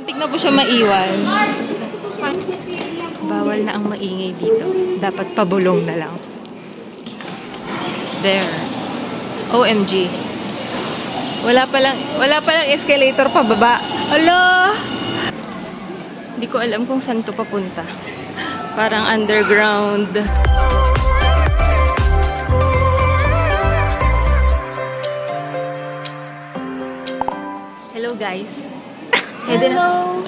Muntik na po siya maiwan. Bawal na ang maingay dito. Dapat pabulong na lang. There. OMG. Wala palang escalator pababa. Hala! Hindi ko alam kung saan to papunta. Parang underground. Hello guys. Hello.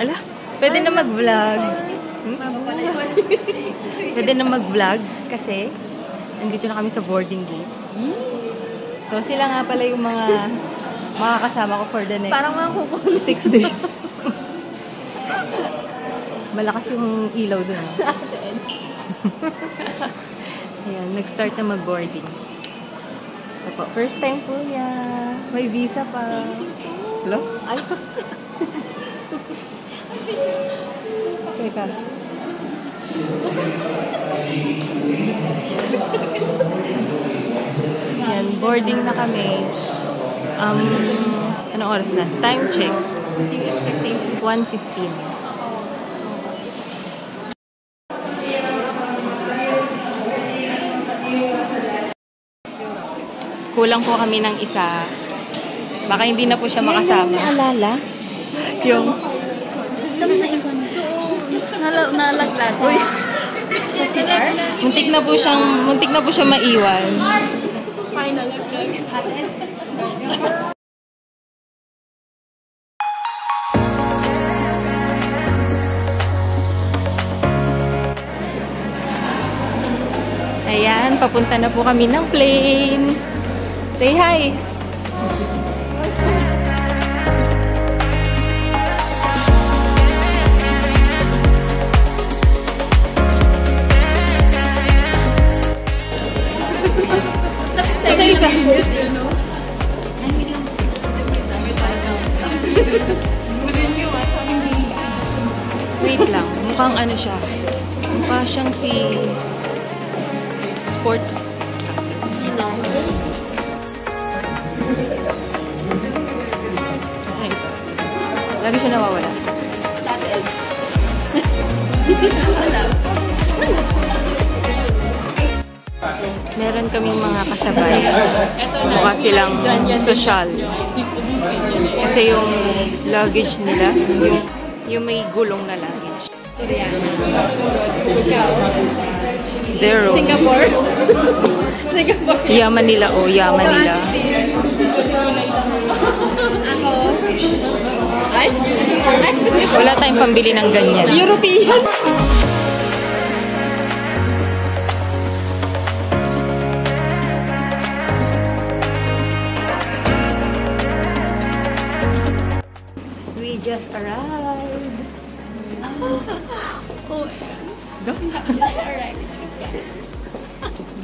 Pwede na mag-vlog. Pwede na mag-vlog kasi nandito na kami sa boarding gate. So sila nga pala yung mga makakasama ko for the next 6 days. Malakas yung ilaw dun. Ayan, nag-start na mag-boarding. Ito, first time po niya. May visa pa. Hello? Ay. Teka. Yan, boarding na kami. Anong oras na? Time check. 1:15. Kulang po kami ng isa. Baka hindi na po siya makasama. Alala? Yung Saan na iwan? Nalaglag. Uy. Sa CR? muntik na po siyang maiwan. Final. Ayan, papunta na po kami ng plane. Say hi! Isa-isa. Wait lang, mukhang ano siya. Mukha siyang si sports caster. Isa. Lagi siya nawawala. Meron kaming mga kasabay. Mukha silang social. Kasi yung luggage nila, yung may gulong na luggage. Ikaw? Zero. Singapore? Yaman nila, oh. Yaman nila. Ako? Ay? Wala tayong pambili ng ganyan. European? We just arrived.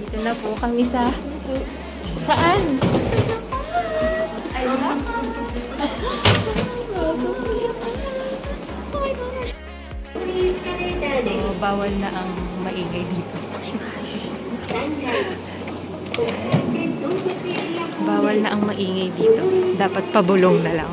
Dito na po kami sa... Saan? Oh, bawal na ang maingay dito. Bawal na ang maingay dito. Dapat pabulong na lang.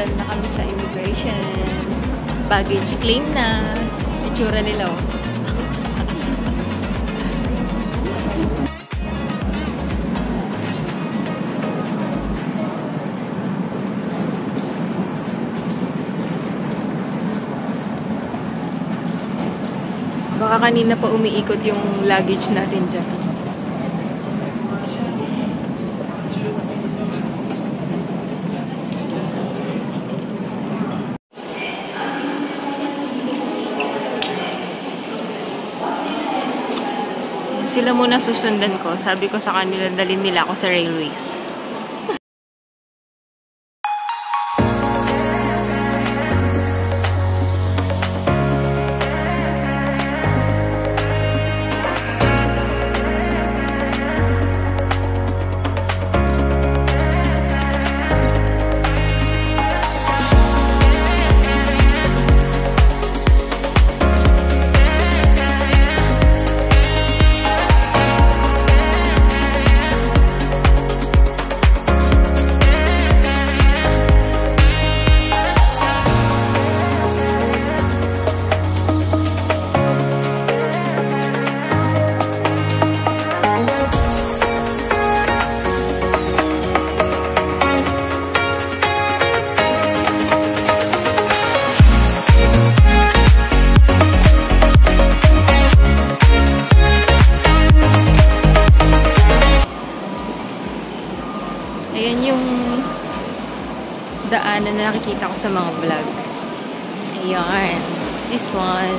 Na kami sa immigration. Baggage claim na. Itsura nila, oh. Baka kanina pa umiikot yung luggage natin dyan. Sila muna susundan ko. Sabi ko sa kanila, dalhin nila ako sa railways. nakikita ko sa mga vlog. Ayan. This one.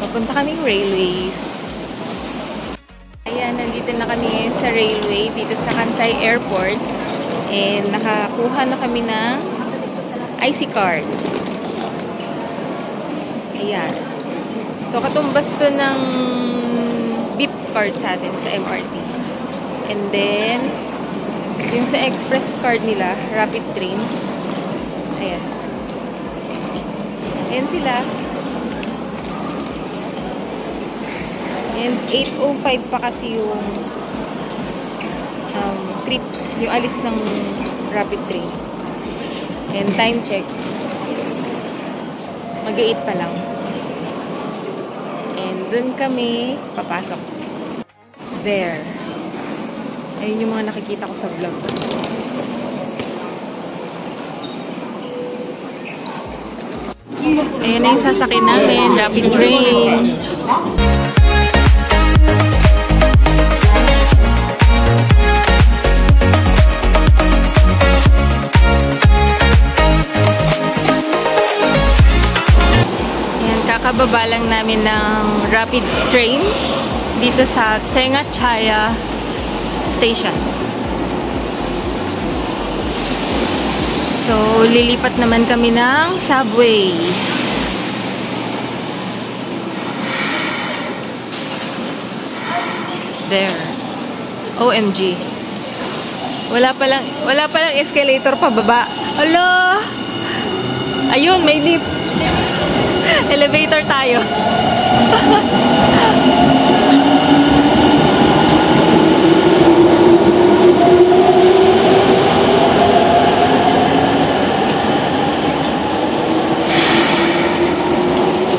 Papunta kaming railways. Ayan, nandito na kami ngayon sa railway dito sa Kansai Airport. And nakakuha na kami ng IC card. Ayan. So, katumbas to ng beep card sa atin sa MRT. And then, yung sa express card nila, rapid train. Ayan. Ayan sila. And 8:05 pa kasi yung trip, yung alis ng rapid train. And time check, mag-8 pa lang. And dun kami papasok. There. Ayun yung mga nakikita ko sa vlog. Ayan na yung sasakyan namin, rapid train. Kakababa lang namin ng rapid train dito sa Tengachaya Station. So, lilipat naman kami ng subway. There. OMG. Wala palang escalator pababa. Hala! Ayun, may lift. Elevator tayo.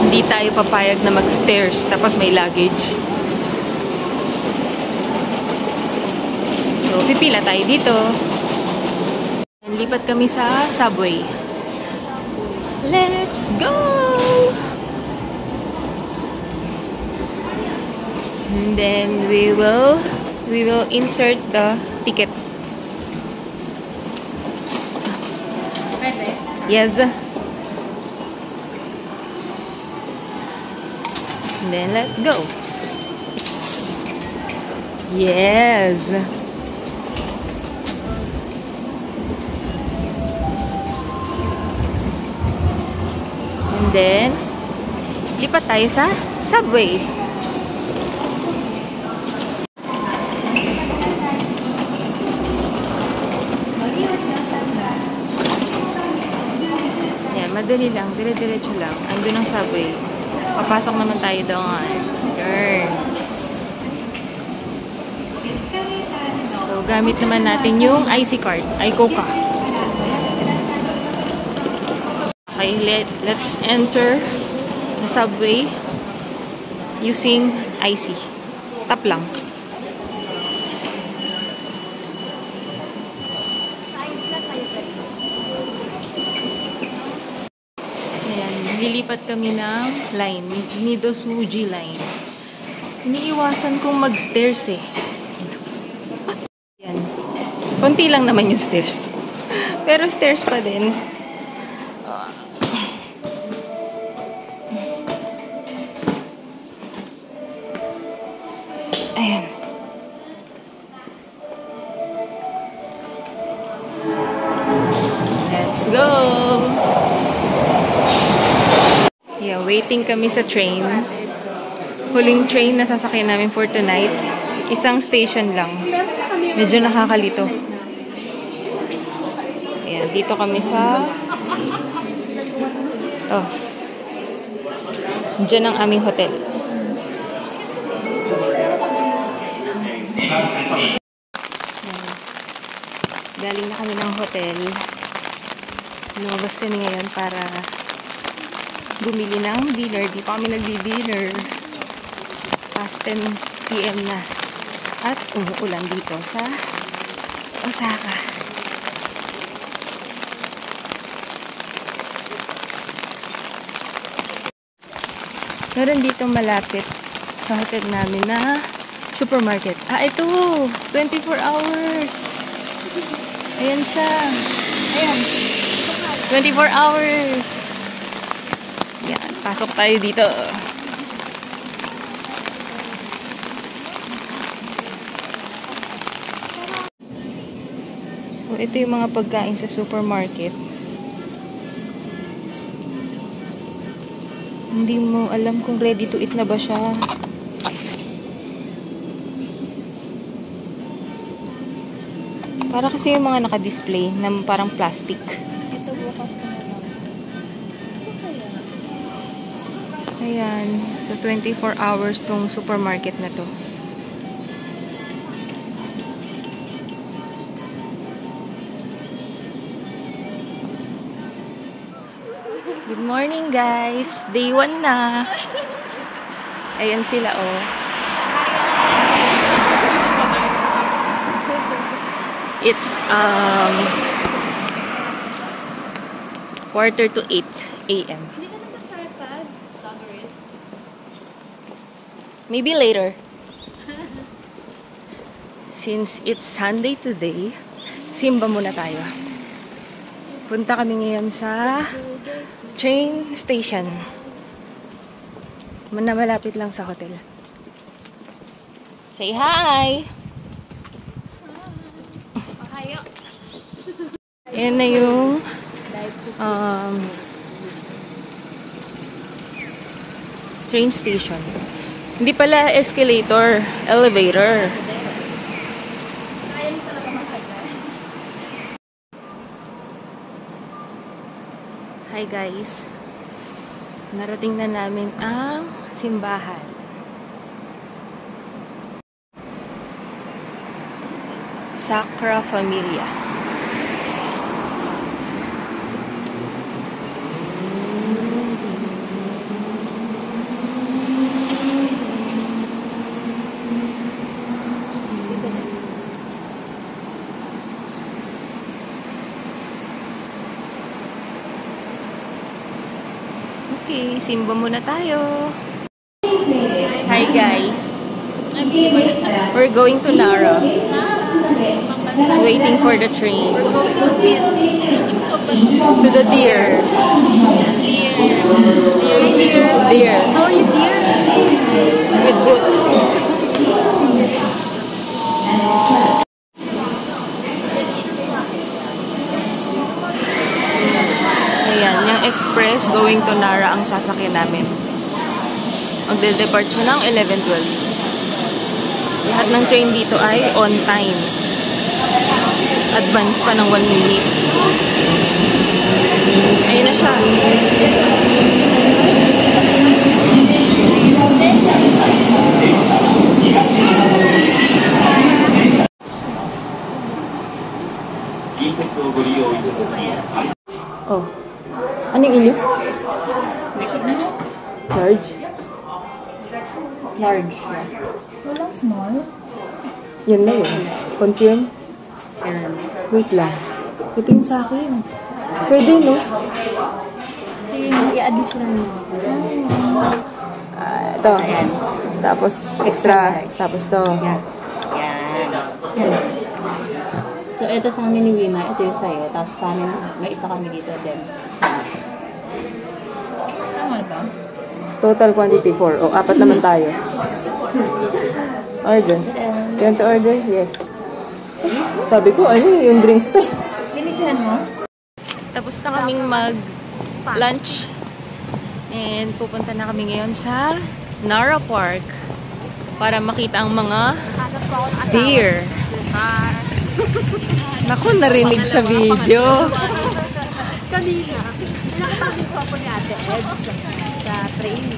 Hindi tayo papayag na mag-stairs tapos may luggage. So, pipila tayo dito. Lipat kami sa subway. Let's go! And then we will insert the ticket. Yes. And then let's go. Yes. And then lipat tayo sa subway. Madali lang, dire-diretso lang. Andun ang subway. Papasok naman tayo doon. Turn. So, gamit naman natin yung IC card. iCoca. Okay, let's enter the subway using IC. Tap lang. Lilipat kami ng line, Midosuji line. Iniiwasan kong mag-stairs eh. Yan. Konti lang naman yung stairs. Pero stairs pa din. Ayan. Let's go! Yeah, waiting kami sa train. Huling train na sasakyan namin for tonight. Isang station lang. Medyo nakakalito. Ayan, dito kami sa... Oh. Diyan ang aming hotel. Ayan. Galing na kami ng hotel. Lumabas kami ngayon para bumili ng dinner. Di pa kami nagdi-dinner. Past 10 PM na. At umuulan dito sa Osaka. Meron dito malapit sa hotel namin na supermarket. Ah, ito! 24 hours! Ayan siya. Ayan. 24 hours! Yan, pasok tayo dito. So, ito yung mga pagkain sa supermarket. Hindi mo alam kung ready to eat na ba siya. Para kasi yung mga naka-display na parang plastic. Ito bukas ko na lang. Ito kaya? Ayan. So, 24 hours tong supermarket na to. Good morning, guys. Day 1 na. Ayan sila, oh. It's 7:45 a.m. Hindi ka naman tripod? Vloggerist? Maybe later. Since it's Sunday today, simba muna tayo. Punta kami ngayon sa train station. Malapit lang sa hotel. Say hi! Pahayo. Ayan na yung train station. Hindi pala escalator, elevator. Kaya niyo talaga matagal. Hi guys. Narating na namin ang simbahan. Sacra Familia. Okay, simba muna tayo. Hi guys. We're going to Nara. Waiting for the train. We're going to fit. To the deer. Deer. How are you, dear? With boots. Ayan, yung express going to Nara ang sasakyan namin. Magde-depart siya ng 11:12. Lahat ng train dito ay on time. Advance pa ng 1 minute. Ayun na siya. Oh. Anong ilyo? Large? Large. Walang small. Yan na yun. Confirm? Wait lang. Ito yung sa akin. Pwede, no? Sige, i-addish lang mo. Ito. Tapos, extra. Tapos to. Yan. So, ito sa amin ni Wina, ito yung sa'yo. Tapos sa amin, may isa kami dito din. Tama ba? Total quantity 4. O, 4 naman tayo. Order. You want to order? Yes. Sabi ko, ano yung drinks pa? Binidyahan mo? Tapos na kaming mag-lunch. And pupunta na kami ngayon sa Nara Park para makita ang mga Hanap ko ako ng asawa. deer. Naku, narinig sa video. Kanina. Nakatabi ko ako ni Ate Ed sa train.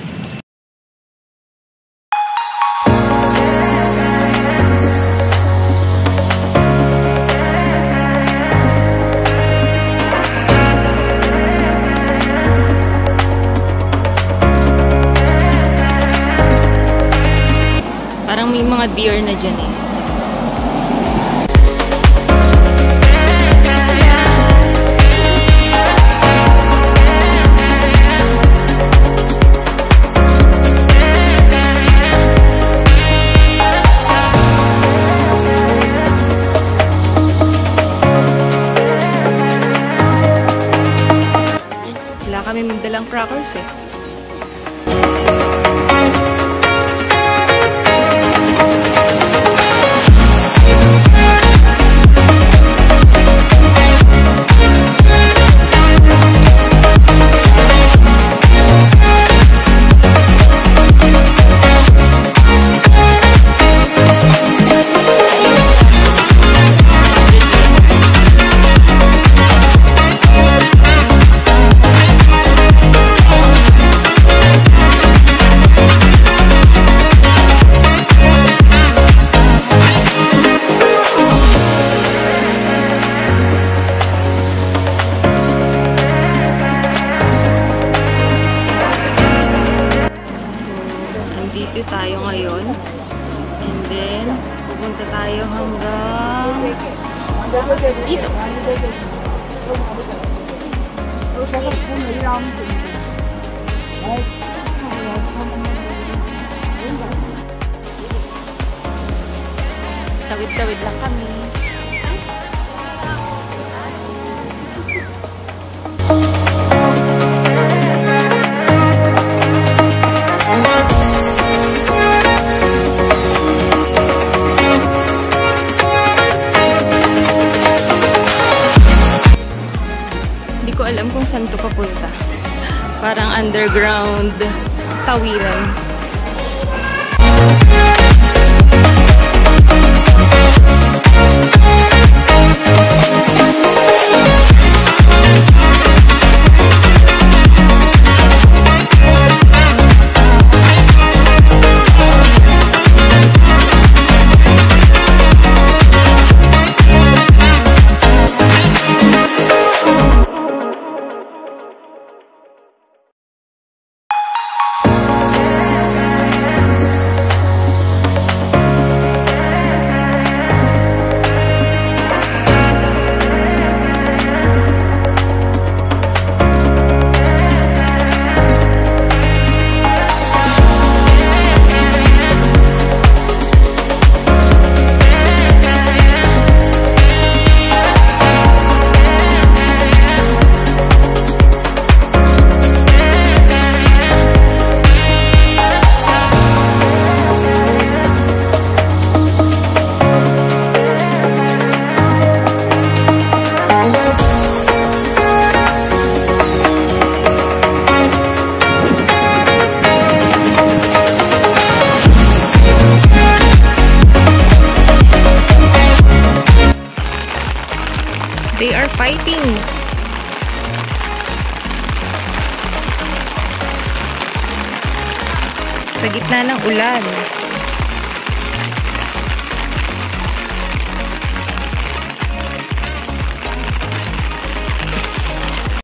Parang may mga deer na dyan eh. Walang crackers eh. Dito tayo ngayon. And then, pupunta tayo hanggang dito. Tawid-tawid lang kami. Hindi ko alam kung saan to papunta. Parang underground tawiran. They are fighting. Sa gitna ng ulan.